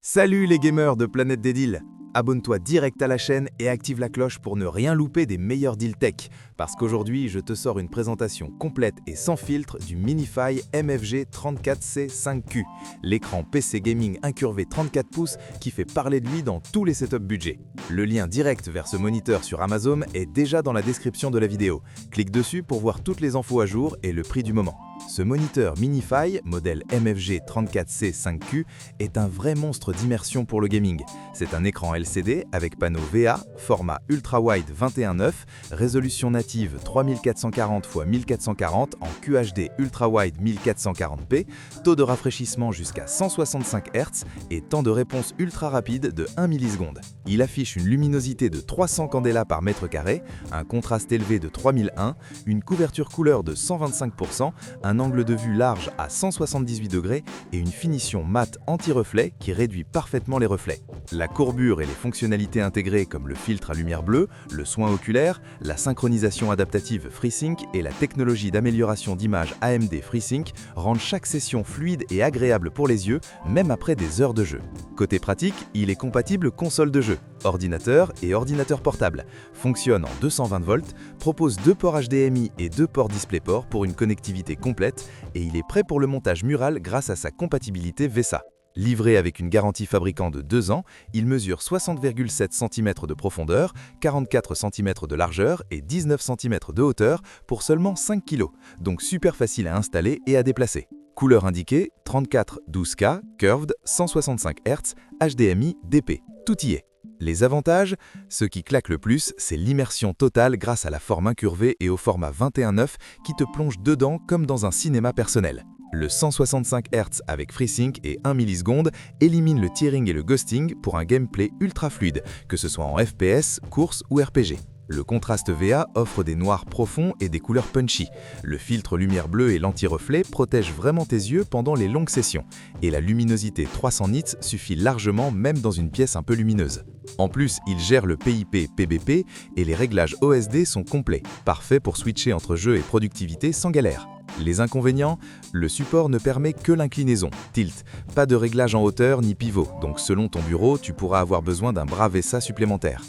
Salut les gamers de Planète des Deals. Abonne-toi direct à la chaîne et active la cloche pour ne rien louper des meilleurs deals tech. Parce qu'aujourd'hui, je te sors une présentation complète et sans filtre du MiniFi MFG 34C5Q, l'écran PC gaming incurvé 34 pouces qui fait parler de lui dans tous les setups budget. Le lien direct vers ce moniteur sur Amazon est déjà dans la description de la vidéo. Clique dessus pour voir toutes les infos à jour et le prix du moment. Ce moniteur MiniFi, modèle MFG 34C5Q, est un vrai monstre d'immersion pour le gaming. C'est un écran LCD avec panneau VA, format ultra-wide 21:9, résolution native 3440 x 1440 en QHD ultra-wide 1440p, taux de rafraîchissement jusqu'à 165 Hz et temps de réponse ultra rapide de 1 milliseconde. Il affiche une luminosité de 300 candela par mètre carré, un contraste élevé de 3001, une couverture couleur de 125%, un angle de vue large à 178 degrés et une finition mat anti-reflet qui réduit parfaitement les reflets. La courbure et les fonctionnalités intégrées comme le filtre à lumière bleue, le soin oculaire, la synchronisation adaptative FreeSync et la technologie d'amélioration d'image AMD FreeSync rendent chaque session fluide et agréable pour les yeux, même après des heures de jeu. Côté pratique, il est compatible console de jeu, ordinateur et ordinateur portable, fonctionne en 220 volts, propose 2 ports HDMI et 2 ports DisplayPort pour une connectivité complète et il est prêt pour le montage mural grâce à sa compatibilité VESA. Livré avec une garantie fabricant de 2 ans, il mesure 60,7 cm de profondeur, 44 cm de largeur et 19 cm de hauteur pour seulement 5 kg, donc super facile à installer et à déplacer. Couleur indiquée 34-12K, curved, 165 Hz, HDMI, DP, tout y est. Les avantages, ce qui claque le plus, c'est l'immersion totale grâce à la forme incurvée et au format 21:9 qui te plonge dedans comme dans un cinéma personnel. Le 165 Hz avec FreeSync et 1 milliseconde élimine le tearing et le ghosting pour un gameplay ultra fluide, que ce soit en FPS, course ou RPG. Le contraste VA offre des noirs profonds et des couleurs punchy. Le filtre lumière bleue et l'anti-reflet protègent vraiment tes yeux pendant les longues sessions. Et la luminosité 300 nits suffit largement même dans une pièce un peu lumineuse. En plus, il gère le PIP PBP et les réglages OSD sont complets, parfaits pour switcher entre jeu et productivité sans galère. Les inconvénients, le support ne permet que l'inclinaison, tilt, pas de réglage en hauteur ni pivot, donc selon ton bureau, tu pourras avoir besoin d'un bras VESA supplémentaire.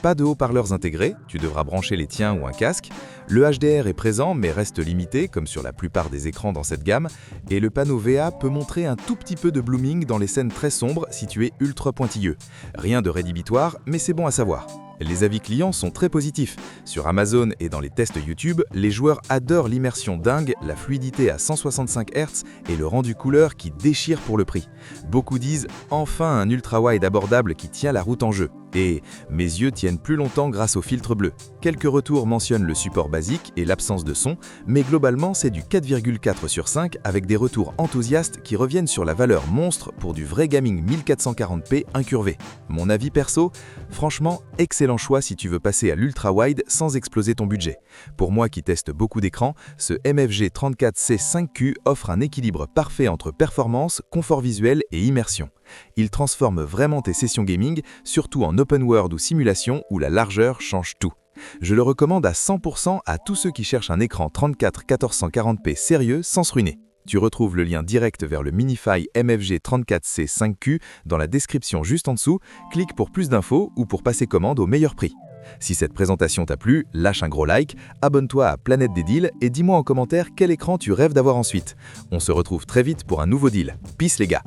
Pas de haut-parleurs intégrés, tu devras brancher les tiens ou un casque. Le HDR est présent mais reste limité, comme sur la plupart des écrans dans cette gamme, et le panneau VA peut montrer un tout petit peu de blooming dans les scènes très sombres si tu es ultra pointilleux. Rien de rédhibitoire, mais c'est bon à savoir. Les avis clients sont très positifs. Sur Amazon et dans les tests YouTube, les joueurs adorent l'immersion dingue, la fluidité à 165 Hz et le rendu couleur qui déchire pour le prix. Beaucoup disent « enfin un ultra-wide abordable qui tient la route en jeu ». Et « mes yeux tiennent plus longtemps grâce au filtre bleu ». Quelques retours mentionnent le support basique et l'absence de son, mais globalement c'est du 4,4 sur 5 avec des retours enthousiastes qui reviennent sur la valeur monstre pour du vrai gaming 1440p incurvé. Mon avis perso, franchement, excellent choix si tu veux passer à l'ultra-wide sans exploser ton budget. Pour moi qui teste beaucoup d'écrans, ce MFG 34C5Q offre un équilibre parfait entre performance, confort visuel et immersion. Il transforme vraiment tes sessions gaming, surtout en open world ou simulation où la largeur change tout. Je le recommande à 100% à tous ceux qui cherchent un écran 34-1440p sérieux sans se ruiner. Tu retrouves le lien direct vers le MiniFi MFG 34C5Q dans la description juste en dessous, clique pour plus d'infos ou pour passer commande au meilleur prix. Si cette présentation t'a plu, lâche un gros like, abonne-toi à Planète des Deals et dis-moi en commentaire quel écran tu rêves d'avoir ensuite. On se retrouve très vite pour un nouveau deal. Peace les gars!